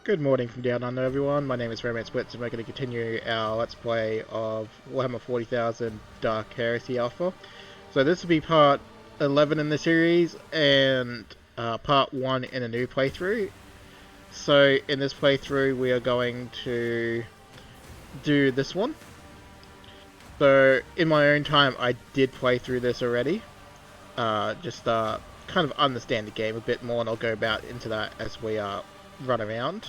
Good morning from down under, everyone. My name is Premade and we're going to continue our Let's Play of Warhammer 40,000 Dark Heresy Alpha. So this will be part 11 in the series, and part 1 in a new playthrough. So in this playthrough we are going to do this one. So in my own time I did play through this already. Just kind of understand the game a bit more, and I'll go about into that as we run around.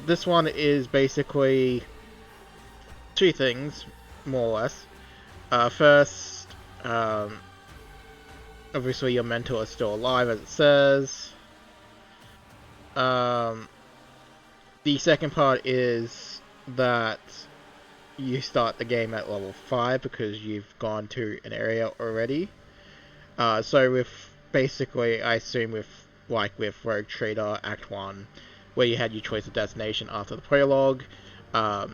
This one is basically two things, more or less. First, obviously your mentor is still alive, as it says. The second part is that you start the game at level 5 because you've gone to an area already. So with basically, I assume with Rogue Trader Act 1, where you had your choice of destination after the prologue, Dark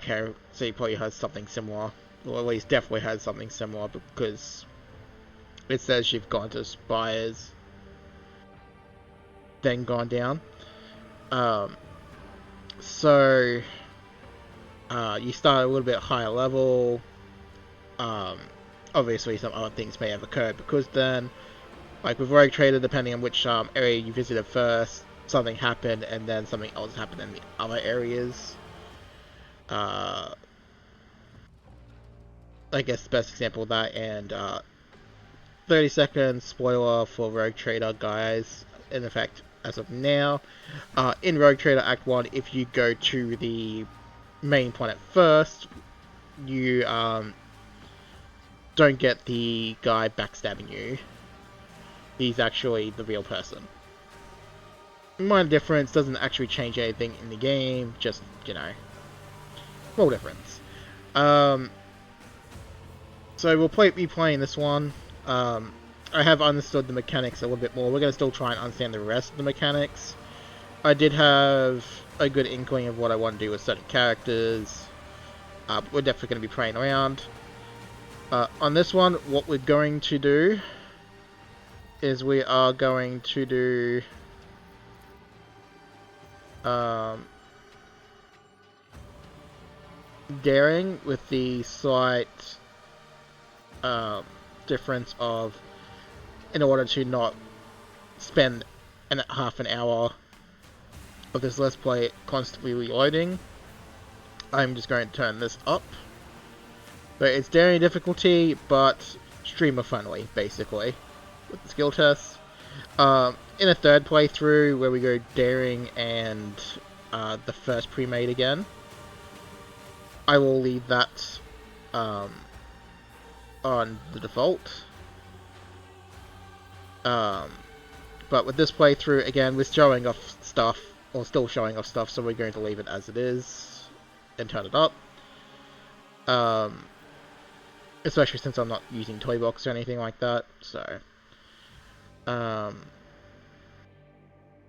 Heresy probably has something similar, or at least definitely has something similar, because it says you've gone to Spires, then gone down. So you start a little bit higher level. Obviously some other things may have occurred, because then, like with Rogue Trader, depending on which area you visited first, something happened, and then something else happened in the other areas. I guess the best example of that, and 30-second spoiler for Rogue Trader, guys. In effect, as of now, in Rogue Trader Act 1, if you go to the main planet first, you don't get the guy backstabbing you. He's actually the real person. Minor difference, doesn't actually change anything in the game, just, small difference. So we'll be playing this one. I have understood the mechanics a little bit more. We're going to still try and understand the rest of the mechanics. I did have a good inkling of what I want to do with certain characters. We're definitely going to be playing around. On this one, what we're going to do is we are going to do daring, with the slight difference of, in order to not spend half an hour of this Let's Play constantly reloading, I'm just going to turn this up. But it's daring difficulty, but streamer friendly, basically, with the skill tests. In a third playthrough, where we go daring and the first Premade again, I will leave that on the default. But with this playthrough, again, we're showing off stuff, or still showing off stuff, so we're going to leave it as it is and turn it up. Especially since I'm not using toy box or anything like that, so and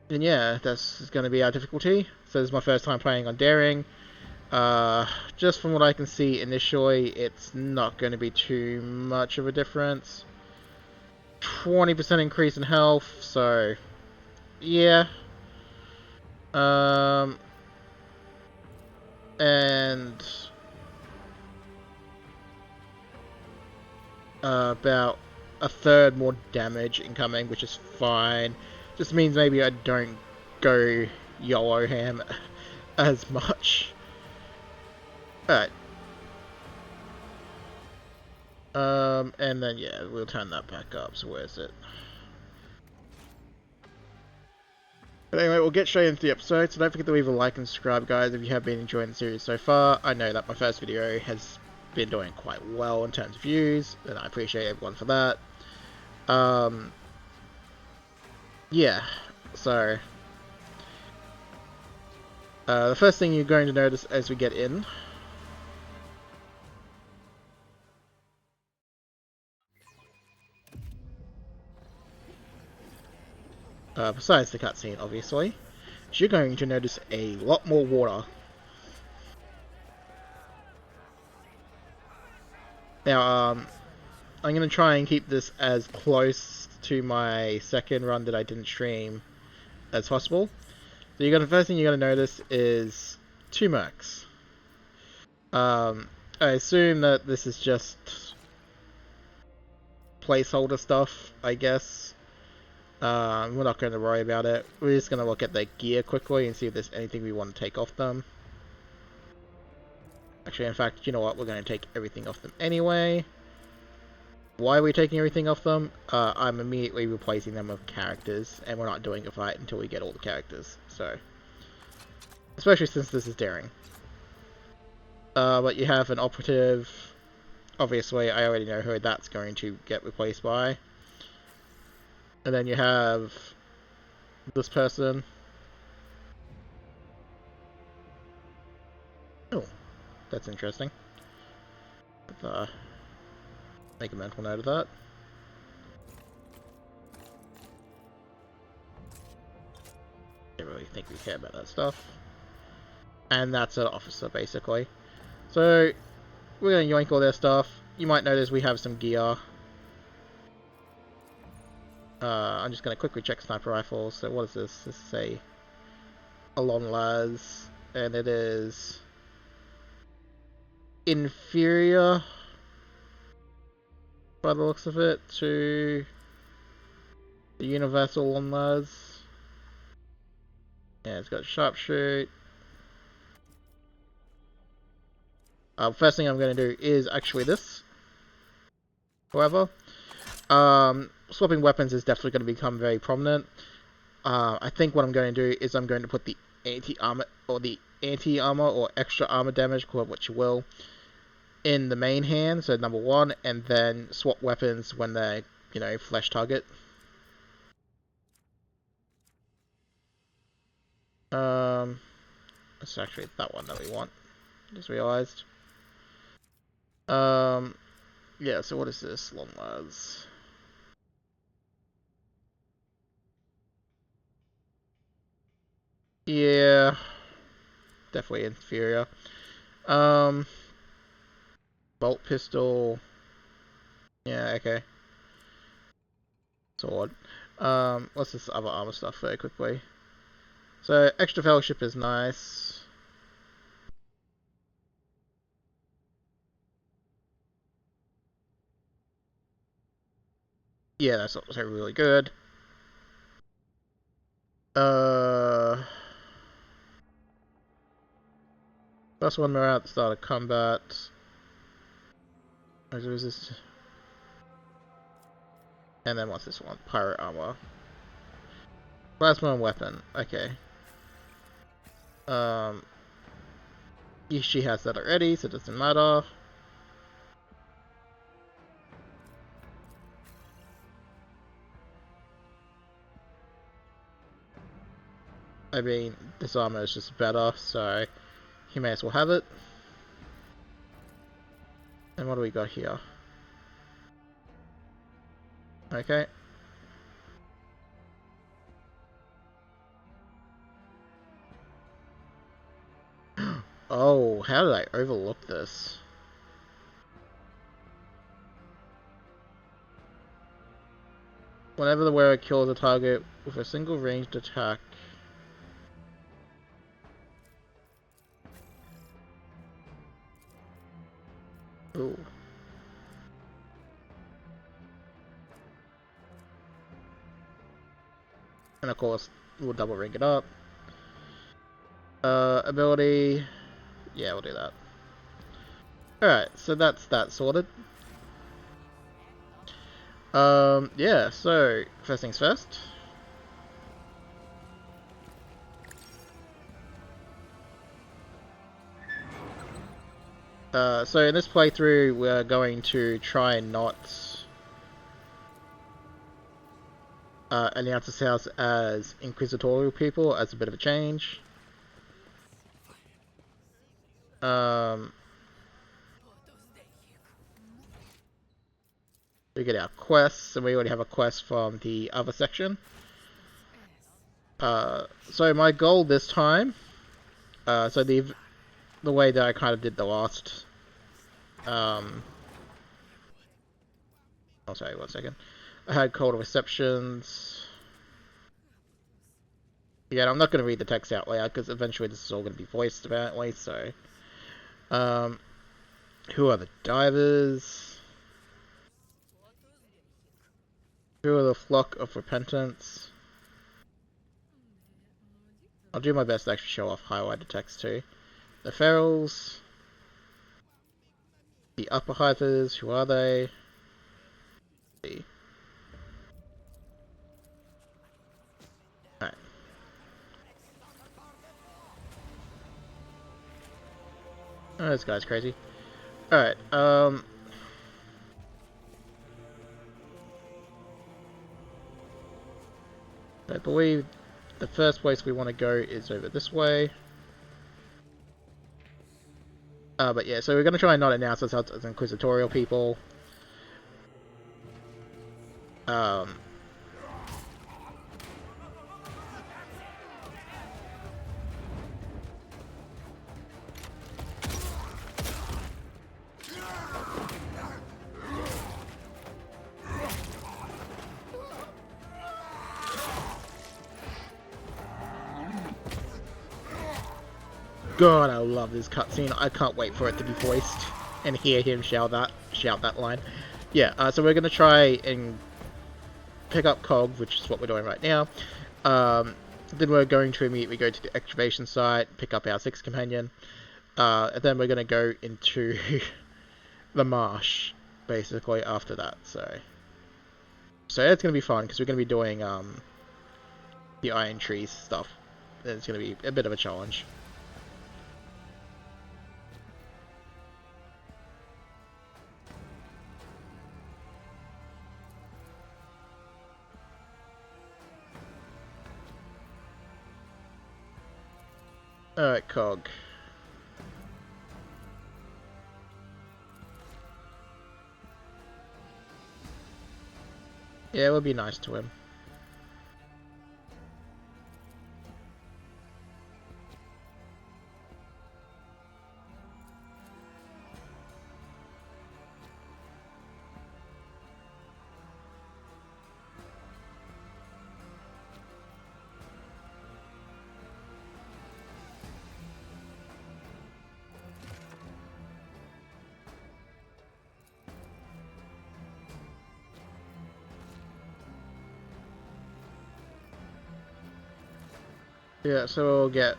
yeah, that's going to be our difficulty. So this is my first time playing on daring. Just from what I can see initially, it's not going to be too much of a difference. 20% increase in health, so yeah. And about a third more damage incoming, which is fine. Just means maybe I don't go YOLO ham as much. Alright. And then yeah, we'll turn that back up, so where's it? But anyway, we'll get straight into the episode, so don't forget to leave a like and subscribe, guys, if you have been enjoying the series so far. I know that my first video has been doing quite well in terms of views, and I appreciate everyone for that. Yeah, so the first thing you're going to notice as we get in besides the cutscene, obviously, is you're going to notice a lot more water. Now, I'm going to try and keep this as close to my second run that I didn't stream as possible. So the first thing you're gonna notice is 2 mercs. I assume that this is just placeholder stuff, I guess. We're not going to worry about it. We're just going to look at their gear quickly and see if there's anything we want to take off them. Actually, in fact, you know what? We're going to take everything off them anyway. Why are we taking everything off them? I'm immediately replacing them with characters, and we're not doing a fight until we get all the characters. So, especially since this is daring. But you have an operative. Obviously, I already know who that's going to get replaced by. And then you have this person. Oh, that's interesting. Make a mental note of that. I don't really think we care about that stuff. And that's an officer, basically. So, we're going to yoink all their stuff. You might notice we have some gear. I'm just going to quickly check sniper rifles. So what is this? This is a long las, and it is inferior, by the looks of it, to the universal long las. Yeah, it's got sharpshoot. First thing I'm going to do is actually this. However, swapping weapons is definitely going to become very prominent. I think what I'm going to do is I'm going to put the anti-armor or extra armor damage, call it what you will, in the main hand, so number 1, and then swap weapons when they're, flesh target. It's actually that one that we want. Just realized. Yeah, so what is this? Long las. Yeah. Definitely inferior. Bolt pistol. Yeah, okay. Sword. What's this other armor stuff very quickly? So, extra fellowship is nice. Yeah, that's also really good. First one we're at the start of combat. Resist. And then what's this one? Pirate armor. Plasma weapon. Okay. She has that already, so it doesn't matter. I mean, this armor is just better, so he may as well have it. And what do we got here? Okay. Oh, how did I overlook this? Whenever the wearer kills a target with a single ranged attack. Ooh. And of course, we'll double ring it up. Ability. Yeah, we'll do that. Alright, so that's that sorted. Yeah, so, first things first. So in this playthrough, we're going to try and not announce ourselves as inquisitorial people, as a bit of a change. We get our quests, and we already have a quest from the other section. So my goal this time, so the way that I kind of did the last, oh sorry, 1 second. I had call to receptions. Again, I'm not going to read the text out loud because eventually this is all going to be voiced apparently, so... who are the divers? Who are the flock of repentance? I'll do my best to actually show off highlighted text too. The ferals. The upper hypers, who are they? Alright. Oh, this guy's crazy. Alright, I believe the first place we want to go is over this way. But yeah, so we're going to try and not announce ourselves as inquisitorial people. God, I love this cutscene. I can't wait for it to be voiced and hear him shout that line. Yeah, so we're gonna try and pick up Cog, which is what we're doing right now. Then we're going to immediately go to the excavation site, pick up our 6th companion, and then we're gonna go into the marsh, basically, after that, so it's gonna be fun, because we're gonna be doing, the Iron Trees stuff. It's gonna be a bit of a challenge. Alright, Cog. Yeah, we'll be nice to him. Yeah, so we'll get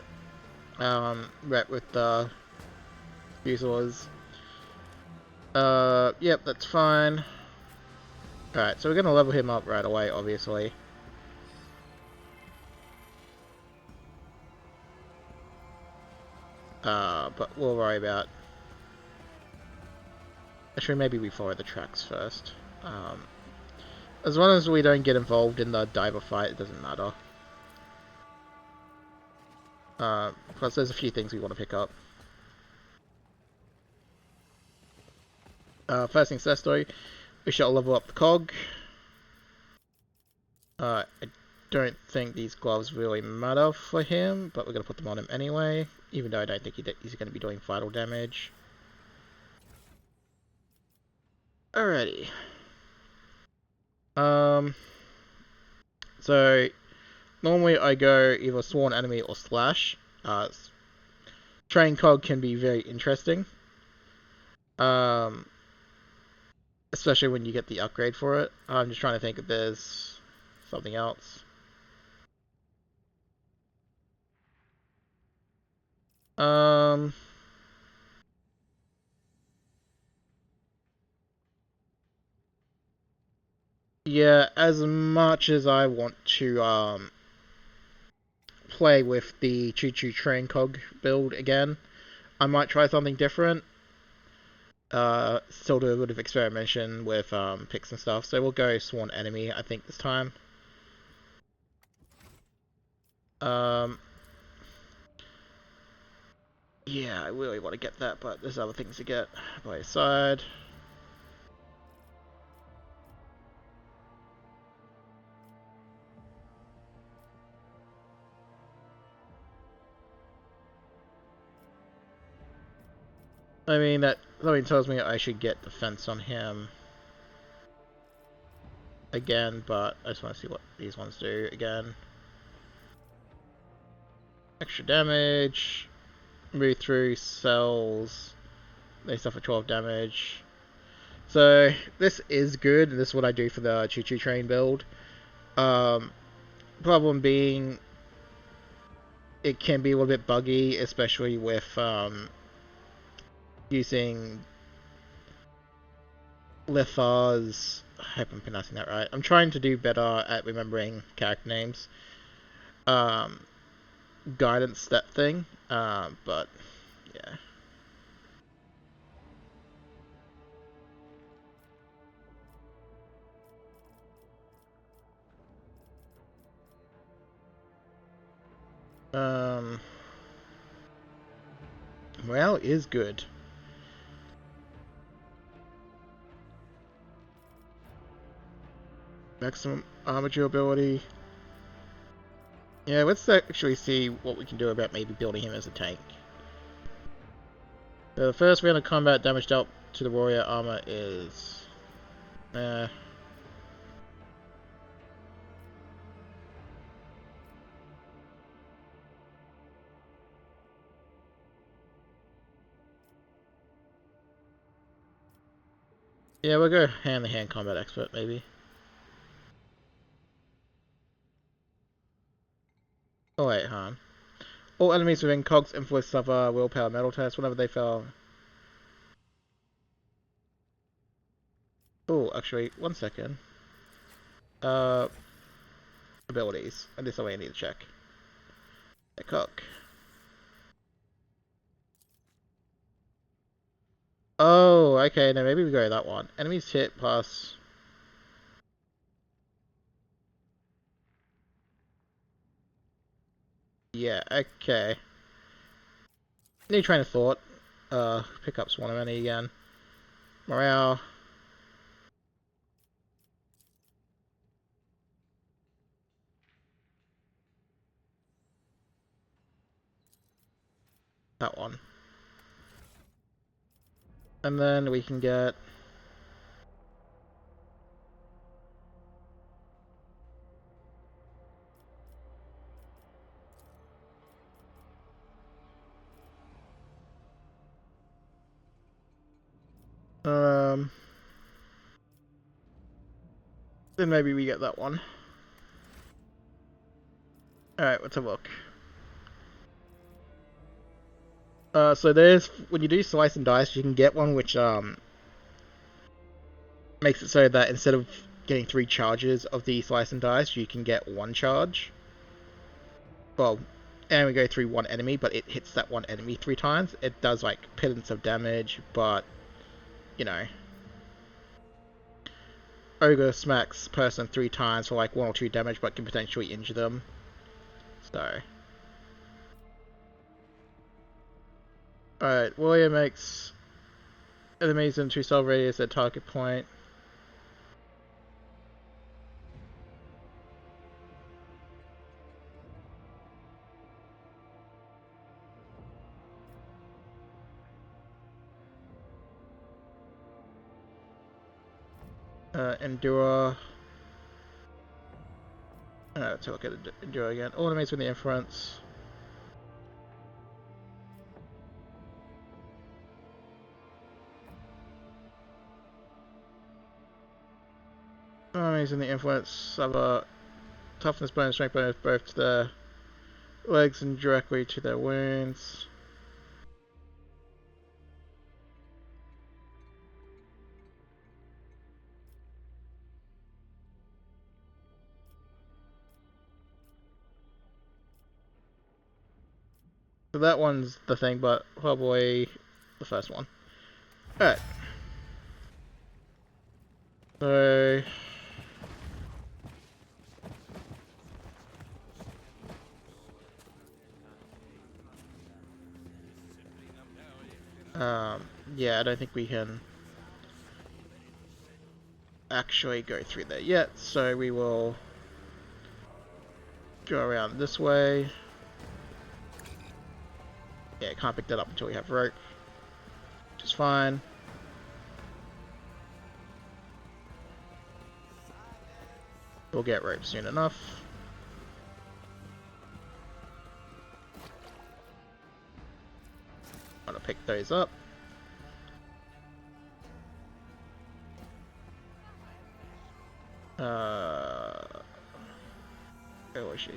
rep with the Fusiliers. Yep, that's fine. Alright, so we're gonna level him up right away, obviously. But we'll worry about... Actually, maybe we follow the tracks first. As long as we don't get involved in the diver fight, it doesn't matter. Plus there's a few things we want to pick up. First things first though, we shall level up the Cog. I don't think these gloves really matter for him, but we're going to put them on him anyway, even though I don't think he's going to be doing vital damage. Alrighty. So, normally I go either Sworn Enemy or Slash. Train Cog can be very interesting. Especially when you get the upgrade for it. I'm just trying to think if there's something else. Yeah, as much as I want to, play with the Choo Choo Train Cog build again, I might try something different. Still do a bit of experimentation with, picks and stuff, so we'll go Sworn Enemy, I think, this time. Yeah, I really want to get that, but there's other things to get by his side. I mean, that something tells me I should get defense on him again, but I just want to see what these ones do again. extra damage. Move through cells. They suffer 12 damage. So this is good, and this is what I do for the Choo Choo Train build. Problem being, it can be a little bit buggy, especially with using Lithar's. I hope I'm pronouncing that right. I'm trying to do better at remembering character names. Guidance step thing, but yeah. Morale is good. Maximum armor durability. Yeah, let's actually see what we can do about maybe building him as a tank. So the first round of combat damage dealt to the warrior armor is... yeah, we'll go hand-to-hand combat expert, maybe. Oh wait, Han. All enemies within Cog's influence suffer willpower metal test whenever they fail. Oh, actually, 1 second. Abilities. And this is the way I need to check. Hey, Cog. Oh, okay, now maybe we go that one. Enemies hit plus... yeah, okay. New train of thought. Pick up Swan of Many again. Morale. That one. And then we can get... then maybe we get that one. Alright, let's have a look. So there's... when you do slice and dice, you can get one which, makes it so that instead of getting 3 charges of the slice and dice, you can get 1 charge. Well, and we go through 1 enemy, but it hits that 1 enemy 3 times. It does, like, pittance of damage, but, you know... Ogre smacks person 3 times for, like, 1 or 2 damage, but can potentially injure them. So... alright, warrior makes enemies into cell radius at target point. Endure. Let's look at Endure again. All enemies with the inference. All enemies in the influence have a toughness bonus, strength bonus both to their legs and directly to their wounds. So that one's the thing, but probably the first one. Alright. So... yeah, I don't think we can actually go through there yet, so we will go around this way. Yeah, can't pick that up until we have rope, which is fine. We'll get rope soon enough. pick those up. Where was she?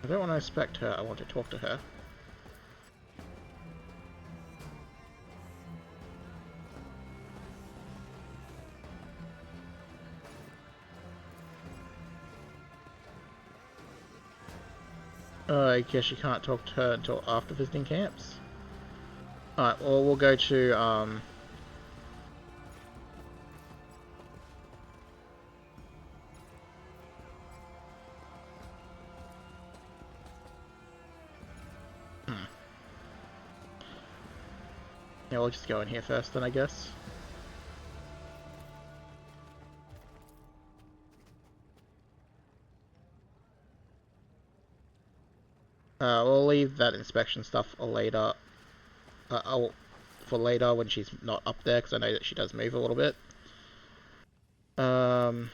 I don't want to inspect her, I want to talk to her. I guess you can't talk to her until after visiting camps. Alright, well we'll go to yeah, we'll just go in here first then, I guess. We'll leave that inspection stuff for later. For later when she's not up there, because I know that she does move a little bit. Alright.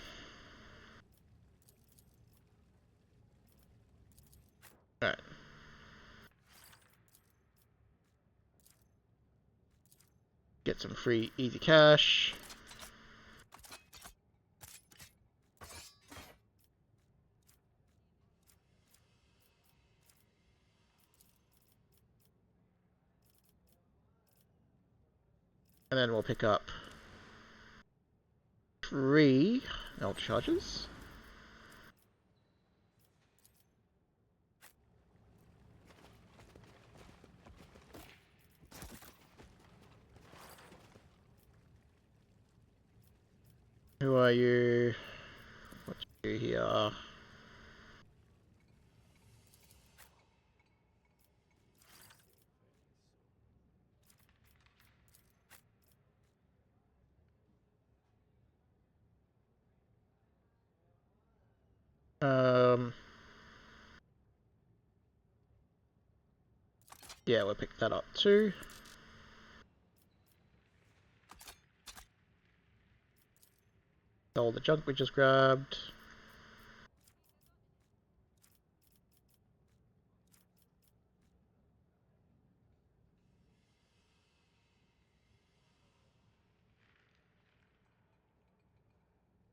Get some free easy cash. And then we'll pick up 3 elder charges. Who are you? What do you do here? Yeah, we'll pick that up too. All the junk we just grabbed.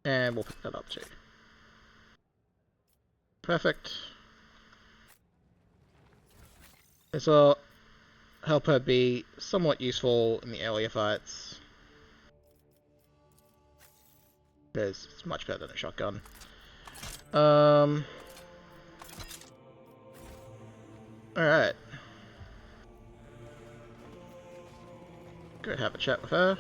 And we'll pick that up too. Perfect. This will help her be somewhat useful in the earlier fights. Because it's much better than a shotgun. Alright. Go have a chat with her.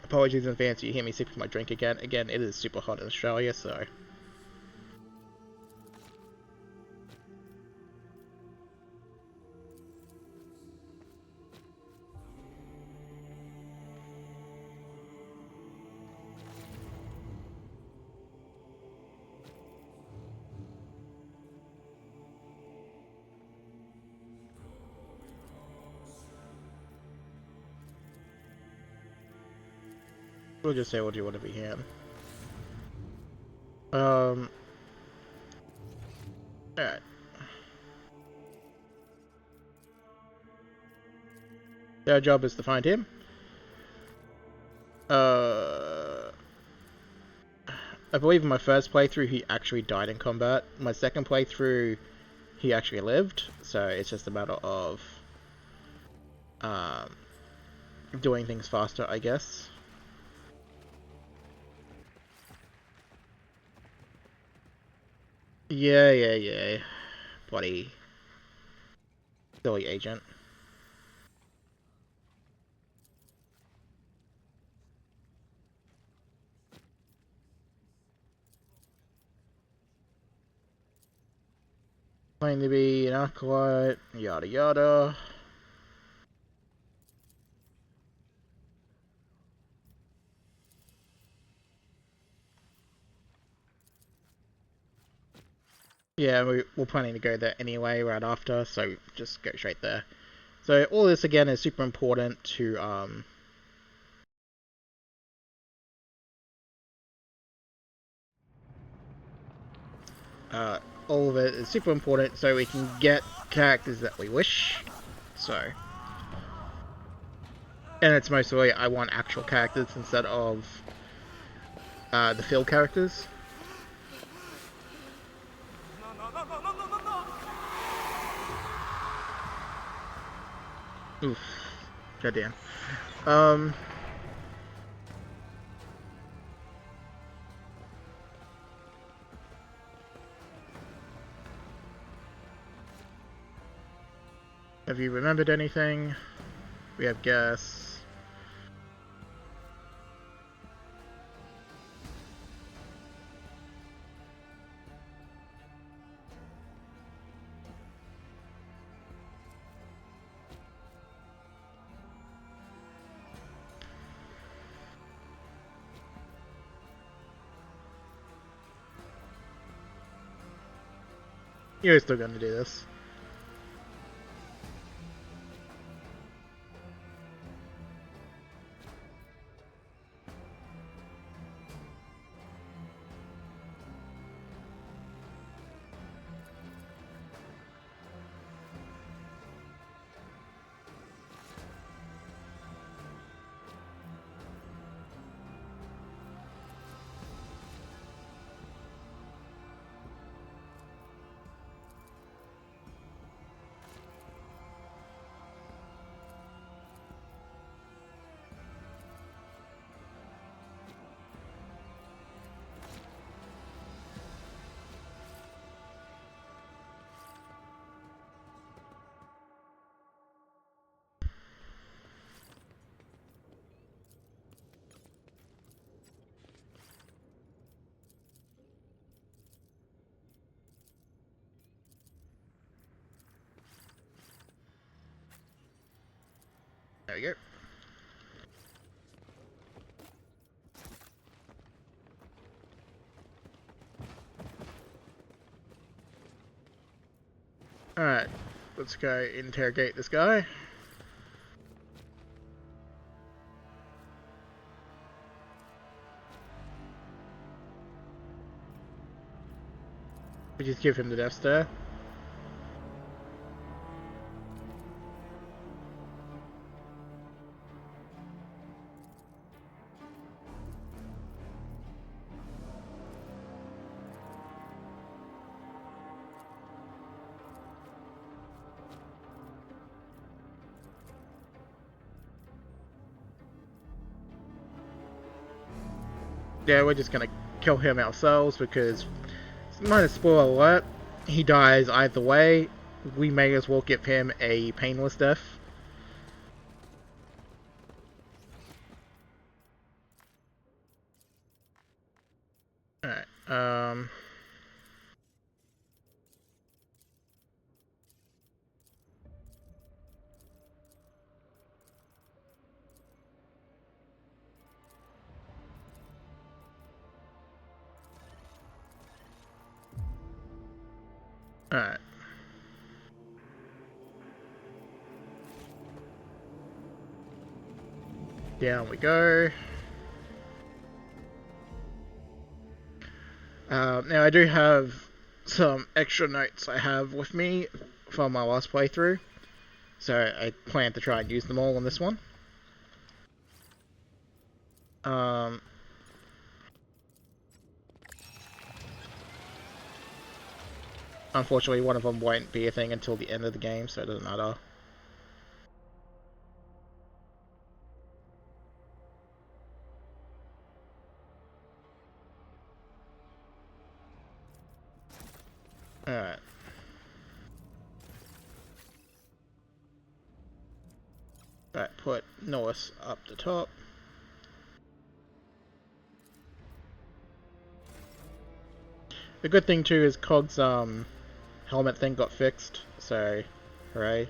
Apologies in advance, you hear me sipping my drink again. Again, it is super hot in Australia, so... We'll just say we'll do whatever we can. Alright. Their job is to find him. I believe in my first playthrough he actually died in combat. My second playthrough he actually lived, so it's just a matter of doing things faster, I guess. Yeah. bloody silly agent. Claim to be an acolyte, yada yada. Yeah, we're planning to go there anyway right after, so just go straight there. So all this again is super important to all of it is super important so we can get characters that we wish. So, and it's mostly I want actual characters instead of the field characters. Oof. Goddamn. Have you remembered anything? We have guess. You're still gonna do this. There we go. Alright, let's go interrogate this guy. We just give him the death stare. Yeah, we're just gonna kill him ourselves because, minor spoiler alert, he dies either way. We may as well give him a painless death. Alright, Alright. Down we go. Now I do have some extra notes I have with me from my last playthrough, so I plan to try and use them all on this one. Unfortunately, one of them won't be a thing until the end of the game, so it doesn't matter. Alright. Right, put Norse up the top. The good thing too is Cog's helmet thing got fixed, so hooray.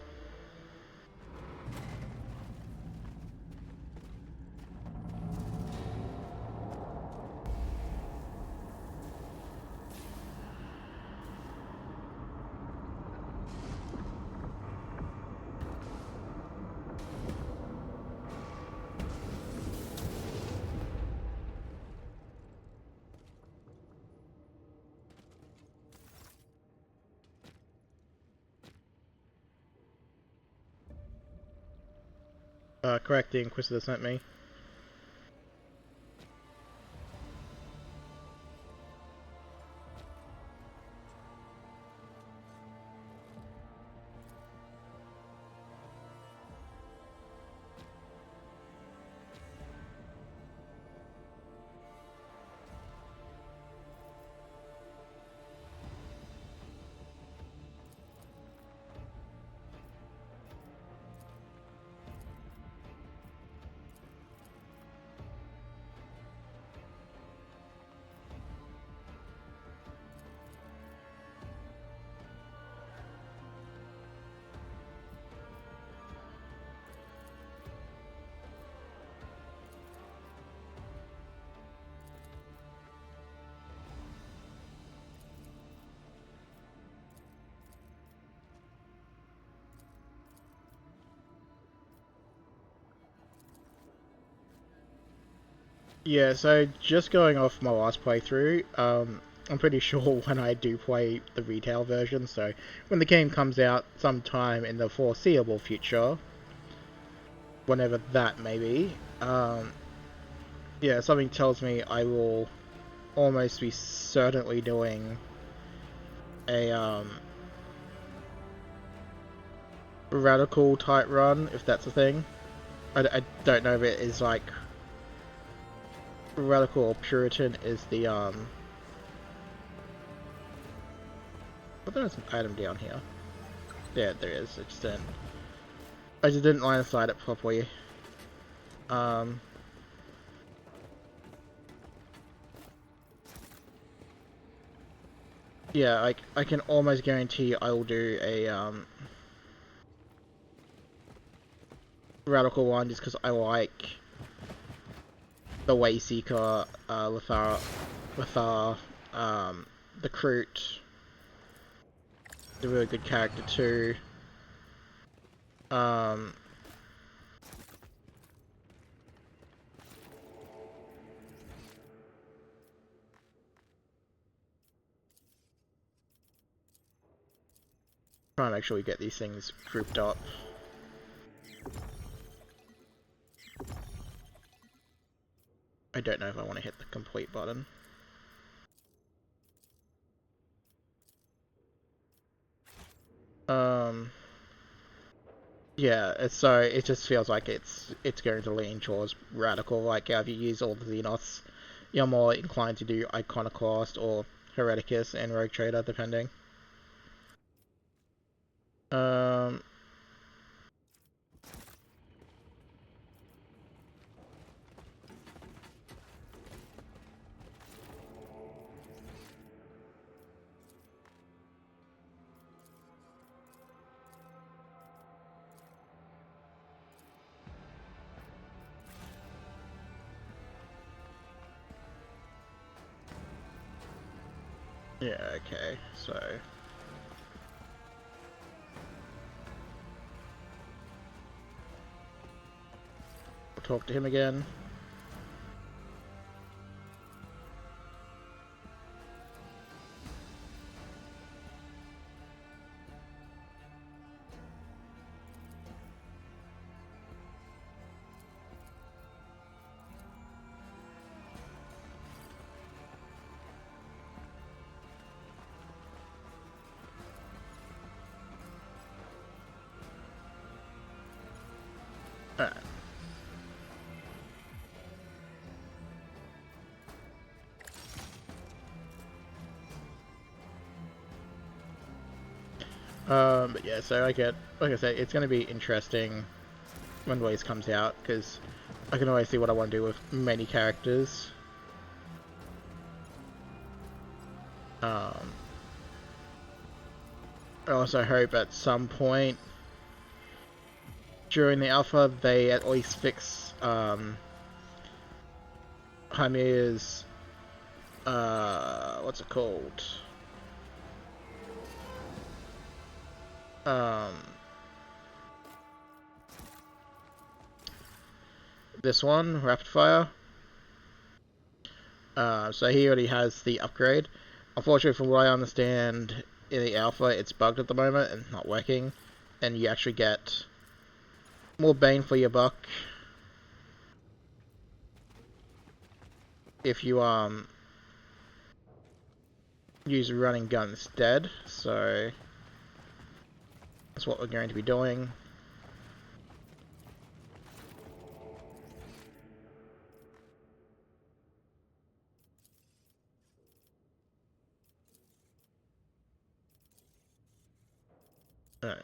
Correct, the Inquisitor sent me. Yeah, so just going off my last playthrough, I'm pretty sure when I do play the retail version, so when the game comes out sometime in the foreseeable future, whenever that may be, yeah, something tells me I will almost be certainly doing a radical type run, if that's a thing. I don't know if it is like radical or Puritan is the but there's an item down here. Yeah, there is. I just didn't line aside it properly. Yeah, I can almost guarantee I will do a radical one just because I like the Wayseeker, Lithar, the Kroot. A really good character too. Trying to make sure we get these things grouped up. I don't know if I want to hit the complete button. Yeah, it just feels like it's going to lean towards radical. Like if you use all the Xenos, you're more inclined to do Iconoclast or Hereticus and Rogue Trader, depending. Yeah, okay, so we'll talk to him again. Alright. But yeah, so like I said, it's going to be interesting when Release comes out, because I can always see what I want to do with many characters. I also hope at some point during the alpha they at least fix Hymea's what's it called? This one, Rapid Fire. So he already has the upgrade. Unfortunately, from what I understand, in the alpha, it's bugged at the moment and not working, and you actually get more bang for your buck if you use a running gun instead. So that's what we're going to be doing. Alright.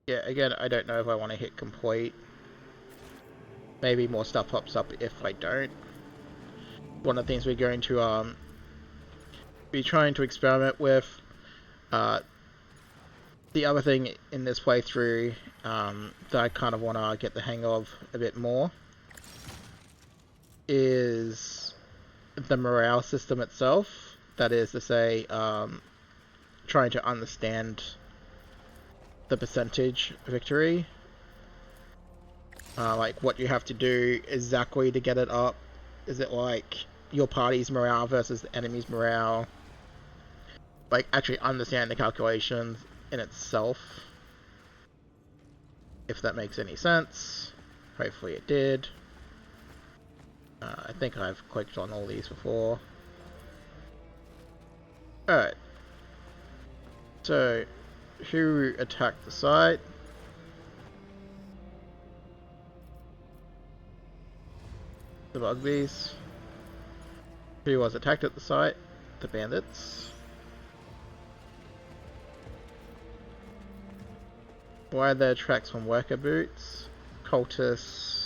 Yeah, again, I don't know if I want to hit complete. Maybe more stuff pops up if I don't. One of the things we're going to be trying to experiment with. The other thing in this playthrough that I kind of want to get the hang of a bit more is the morale system itself. That is to say, trying to understand the percentage victory. Like what you have to do exactly to get it up. Is it like your party's morale versus the enemy's morale? Like actually understand the calculations in itself. If that makes any sense. Hopefully it did. I think I've clicked on all these before. Alright. So, who attacked the site? The Bugbees. Who was attacked at the site? The Bandits. Why are there tracks from worker boots? Cultists.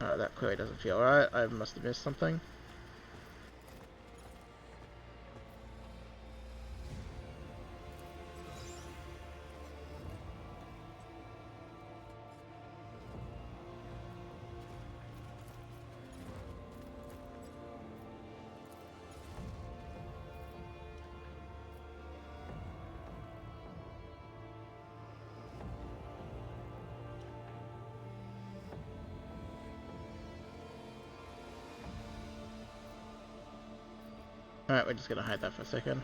Oh, that clearly doesn't feel right. I must have missed something. Alright, we're just gonna hide that for a second.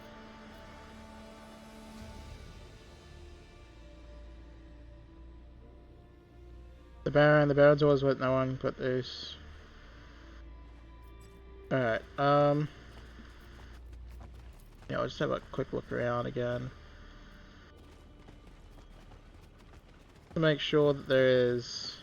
The Baron's always what no one put those. Alright, yeah, I'll just have a quick look around again. To make sure that there is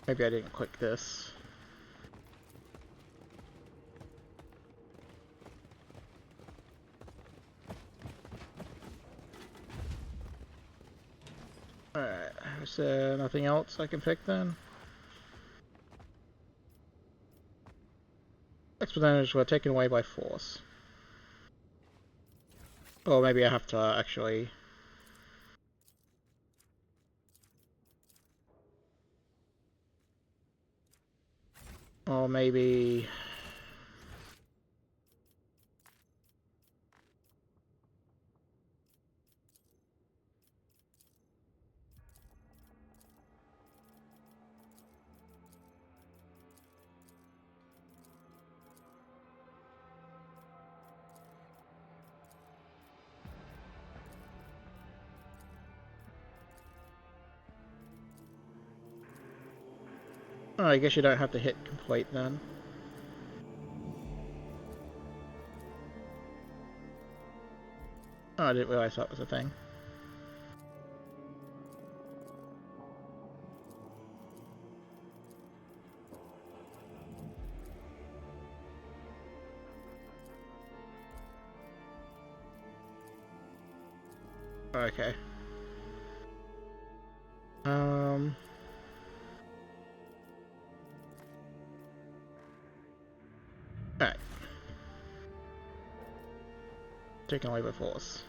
maybe I didn't click this. Alright, is there nothing else I can pick then? Explosives were taken away by force. Or maybe I have to actually... Or maybe... Oh, I guess you don't have to hit complete then. Oh, I didn't realise that was a thing. Okay. Um... Alright. Taking away by force.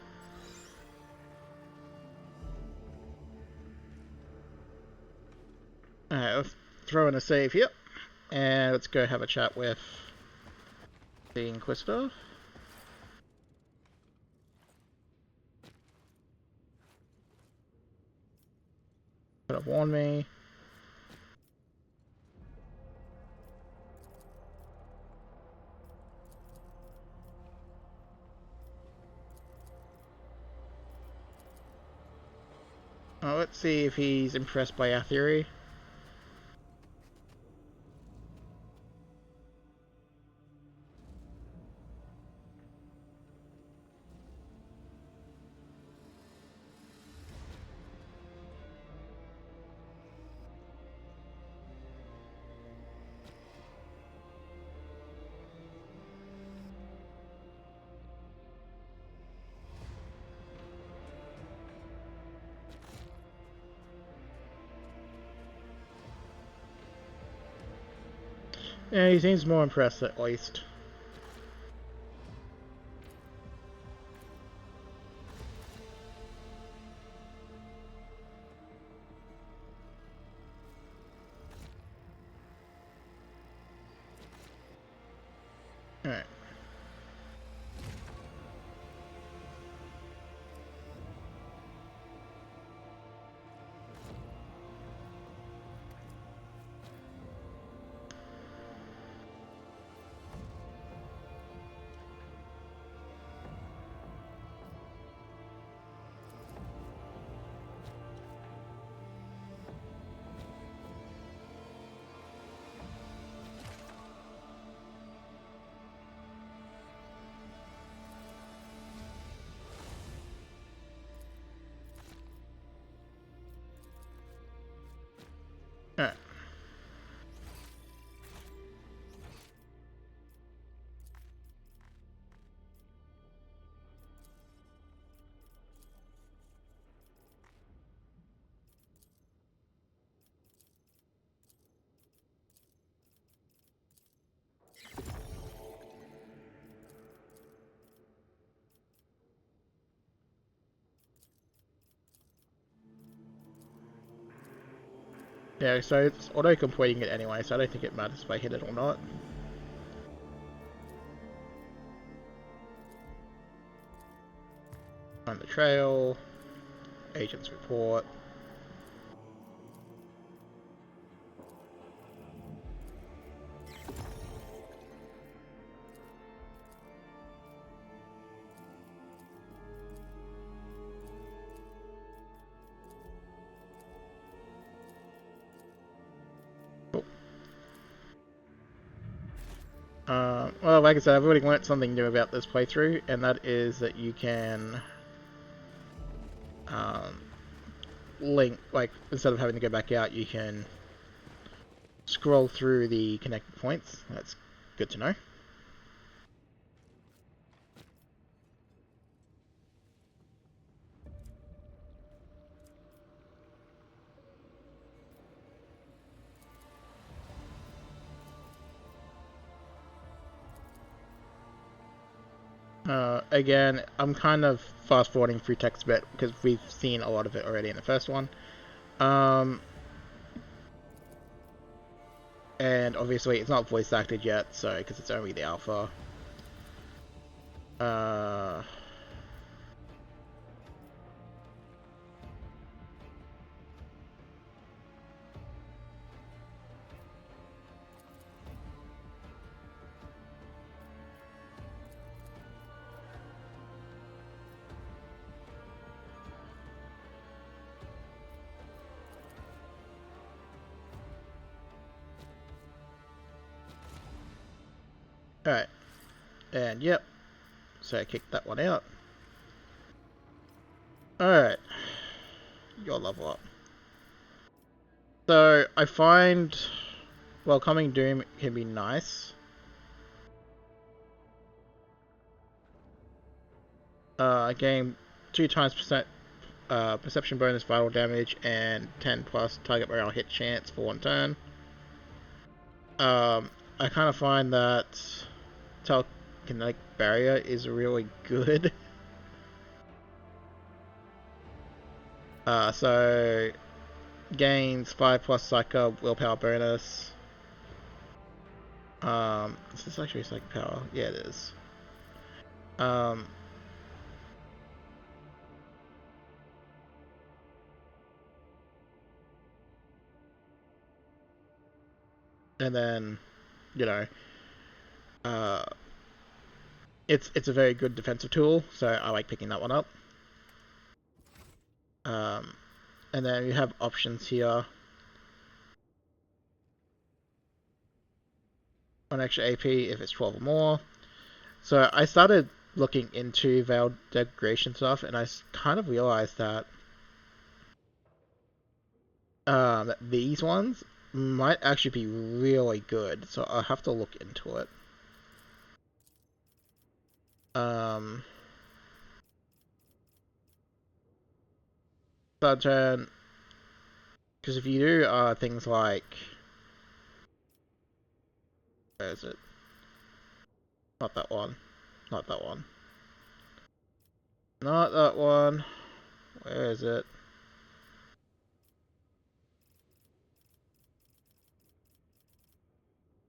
Alright, let's throw in a save here. And let's go have a chat with the Inquisitor. Could have warned me. Let's see if he's impressed by our theory. Yeah, he seems more impressed at least. Alright. Alright. Yeah, so it's auto-completing it anyway, so I don't think it matters if I hit it or not. On the trail, agent's report. Cool. Well, like I said, I've already learnt something new about this playthrough, and that is that you can link, like, instead of having to go back out, you can scroll through the connected points. That's good to know. Again, I'm kind of fast forwarding through text a bit because we've seen a lot of it already in the first one. And obviously it's not voice acted yet, so because it's only the alpha. Uh, Alright, and yep, so I kicked that one out. Alright, your level up. So, I find welcoming Doom can be nice. Gain 2 times perception bonus vital damage and 10 plus target morale hit chance for 1 turn. I kind of find that telekinetic barrier is really good. So gains 5 plus psycho willpower bonus. Is this actually psycho power? Yeah, it is. And then, you know, it's a very good defensive tool, so I like picking that one up. And then you have options here. On extra AP if it's 12 or more. So I started looking into veil degradation stuff, and I kind of realized that these ones might actually be really good. So I'll have to look into it. Third turn, because if you do things like, where is it? Not that one. Not that one. Not that one. Where is it?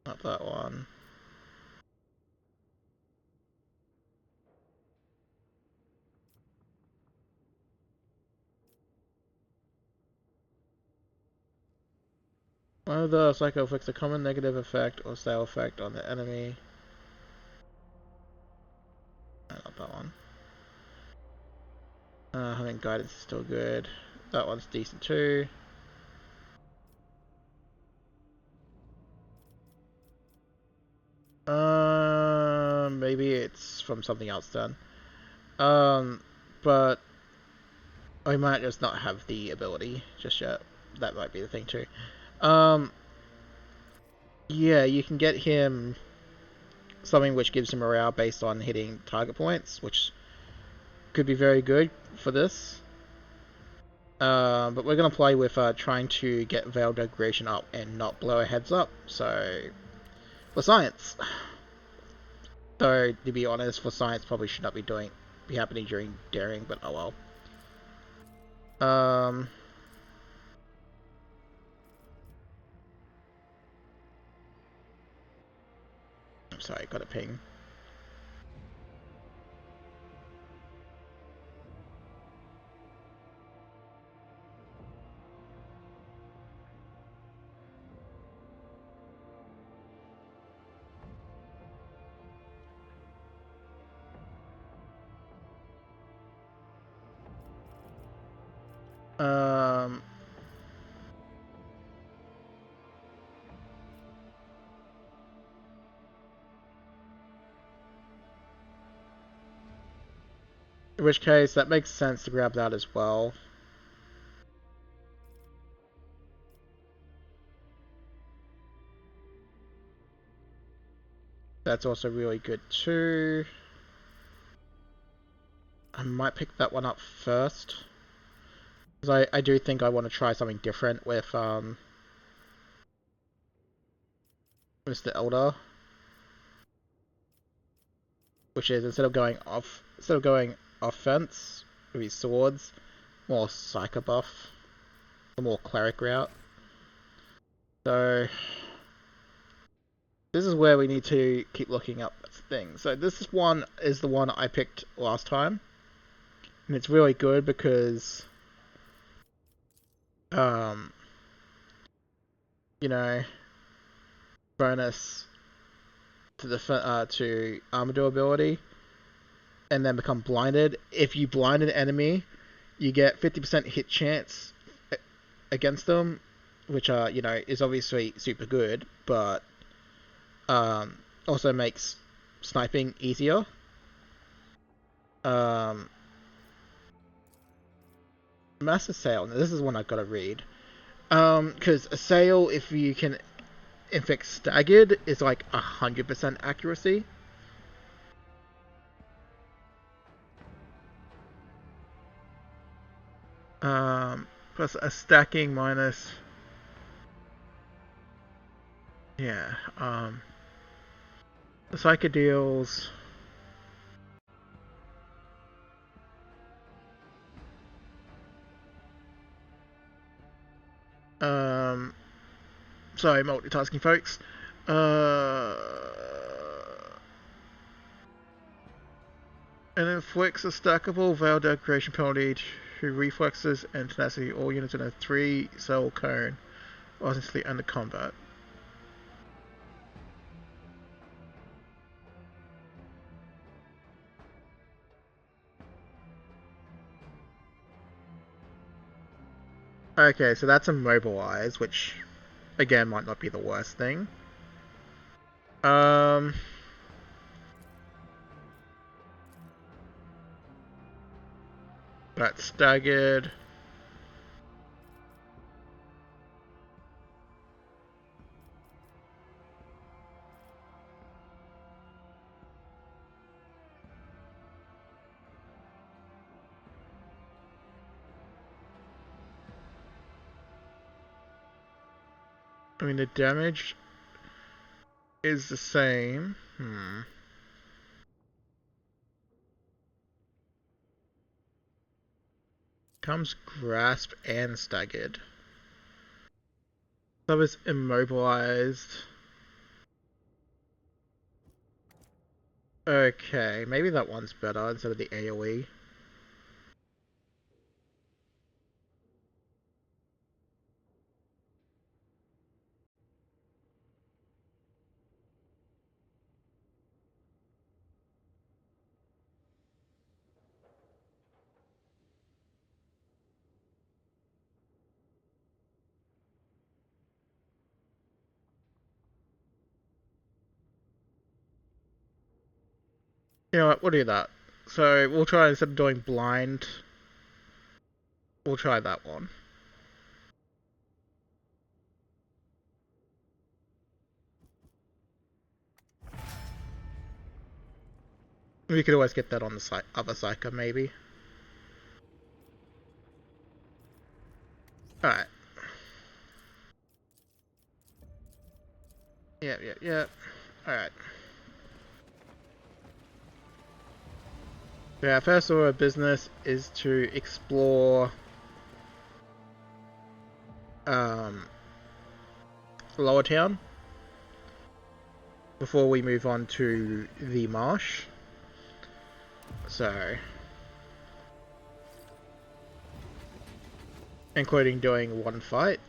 Not that one. One of the psycho inflicts a common negative effect or stale effect on the enemy. Not that one. Having guidance is still good. That one's decent too. Maybe it's from something else then. But I might just not have the ability just yet. That might be the thing too. Yeah, you can get him something which gives him morale based on hitting target points, which could be very good for this. But we're gonna play with trying to get Veil Degradation up and not blow our heads up. So, for science. Though, to be honest, for science probably should not be happening during daring, but oh well. I'm sorry, got a ping. In which case, that makes sense to grab that as well. That's also really good too. I might pick that one up first. Because I do think I want to try something different with Mr. Elder. Which is instead of going offense with his swords, more psycho buff. The more cleric route. So this is where we need to keep looking up things. So this one is the one I picked last time. And it's really good because you know, bonus to the to armor durability, and then become blinded. If you blind an enemy, you get 50% hit chance against them, which you know, is obviously super good, but also makes sniping easier. Mass Assail. Now, this is one I've got to read. Because Assail, if you can inflict staggered, is like 100% accuracy. Plus a stacking minus. Yeah. The Psychedeals. Sorry, multitasking, folks. And inflicts a stackable veil decoration penalty to reflexes and tenacity. All units in a 3-cell cone while instantly under combat. Okay, so that's immobilize, which again might not be the worst thing. That's staggered. I mean, the damage is the same. Comes grasp and staggered. That was immobilized. Okay, maybe that one's better instead of the AoE. You know what, we'll do that. So we'll try, instead of doing blind, we'll try that one. We could always get that on the other Psyker, maybe. Alright. Yeah. Alright. Yeah, first order of business is to explore Lower Town before we move on to the marsh. So, including doing one fight.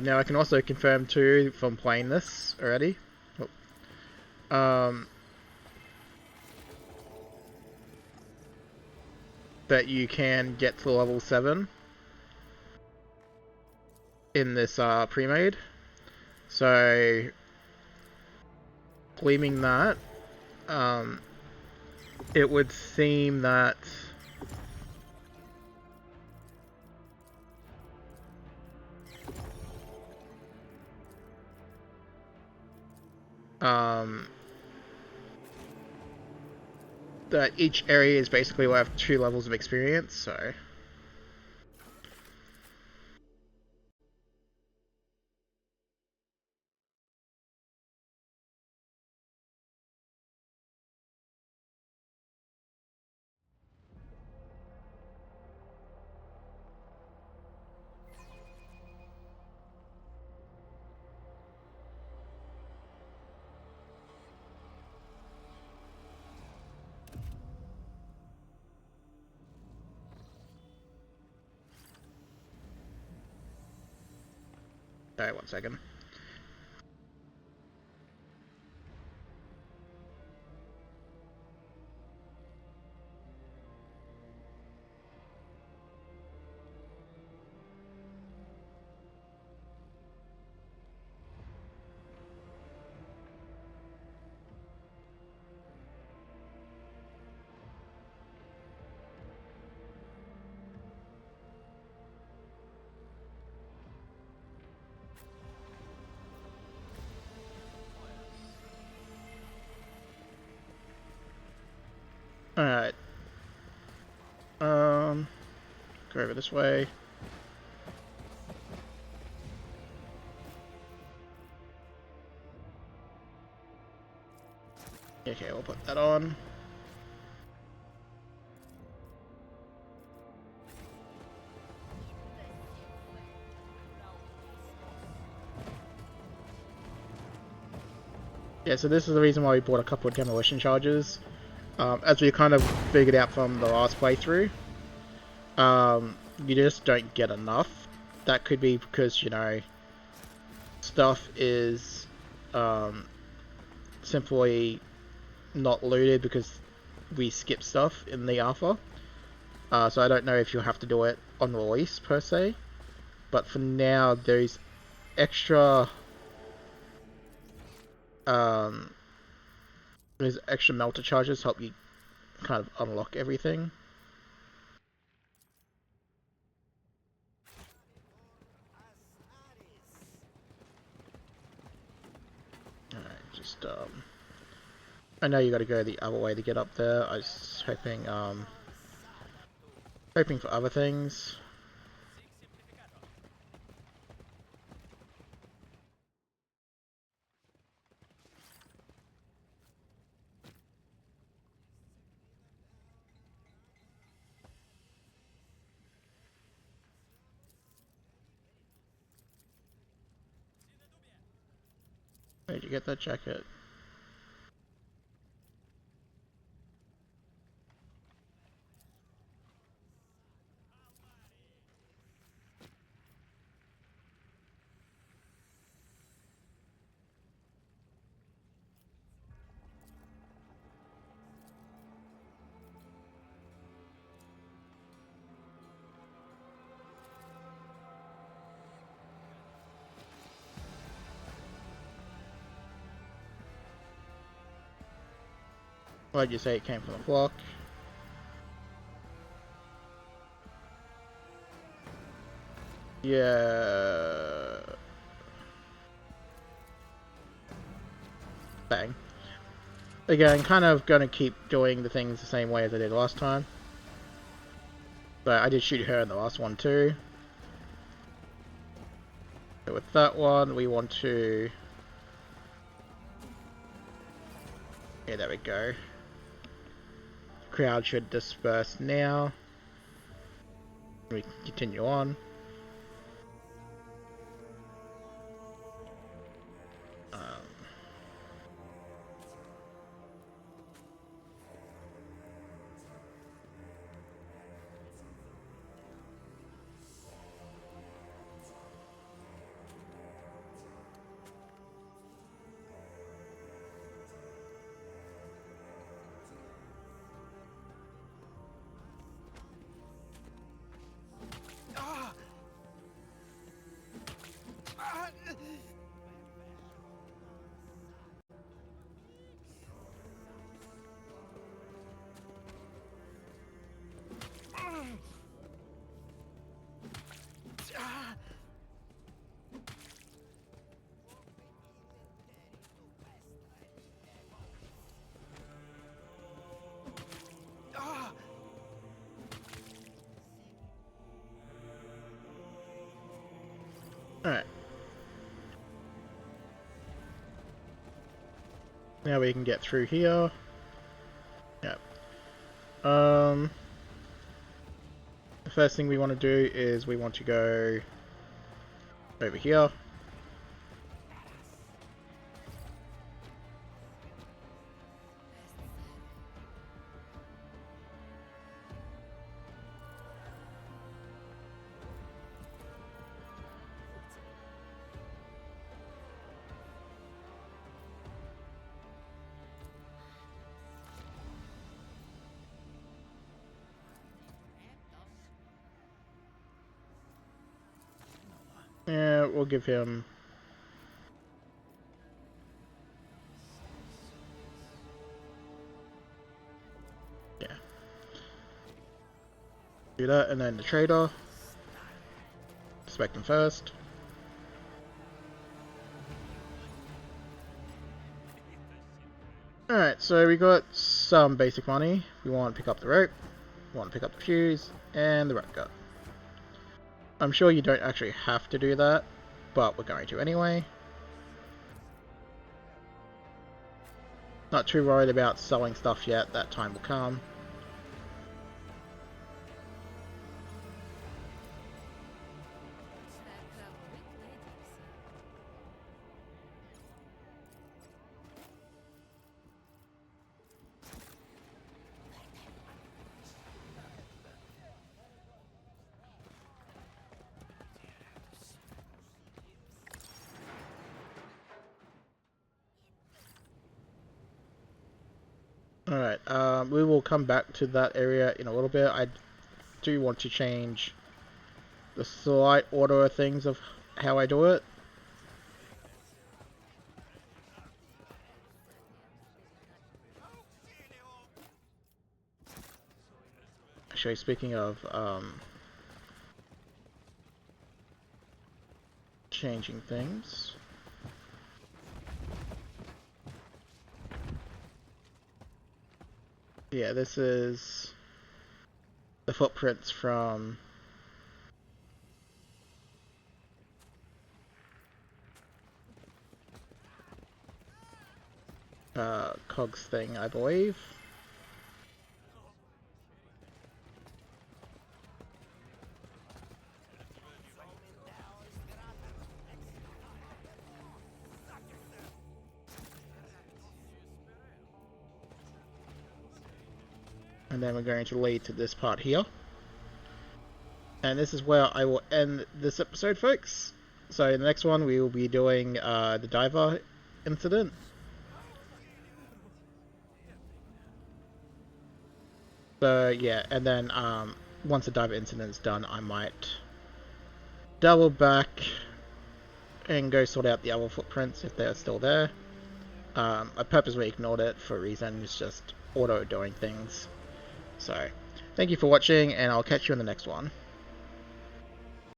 Now I can also confirm too from playing this already. That you can get to level 7 in this Premade. So, gleaming that, it would seem that that each area is basically worth 2 levels of experience, so... Alright, 1 second. Alright. Go over this way. Okay, we'll put that on. Yeah, so this is the reason why we bought a couple of demolition charges. As we kind of figured out from the last playthrough, you just don't get enough. That could be because, you know, stuff is simply not looted because we skip stuff in the alpha. So I don't know if you'll have to do it on release per se. But for now, there's extra melter charges to help you kind of unlock everything. Alright, just I know you gotta go the other way to get up there. I was hoping for other things. Where did you get that jacket? Why'd you say it came from the flock? Yeah. Bang. Again, kind of gonna keep doing the things the same way as I did last time. But I did shoot her in the last one too. So with that one, we want to... Yeah, there we go. Crowd should disperse now. We continue on. Alright. Now we can get through here. Yep. The first thing we want to do is we want to go over here. we'll give him... Yeah. Do that, and then the trader. Inspect him first. Alright, so we got some basic money. We want to pick up the rope, we want to pick up the fuse, and the rope cut. I'm sure you don't actually have to do that, but we're going to anyway. Not too worried about selling stuff yet, that time will come. Alright, we will come back to that area in a little bit. I do want to change the slight order of things of how I do it. Actually, speaking of changing things. Yeah, this is the footprints from Cog's thing, I believe. And then we're going to lead to this part here. And this is where I will end this episode, folks. So in the next one we will be doing the diver incident. So yeah, and then once the diver incident is done, I might double back and go sort out the other footprints if they're still there. I purposely ignored it for a reason, it's just auto doing things. So, thank you for watching, and I'll catch you in the next one.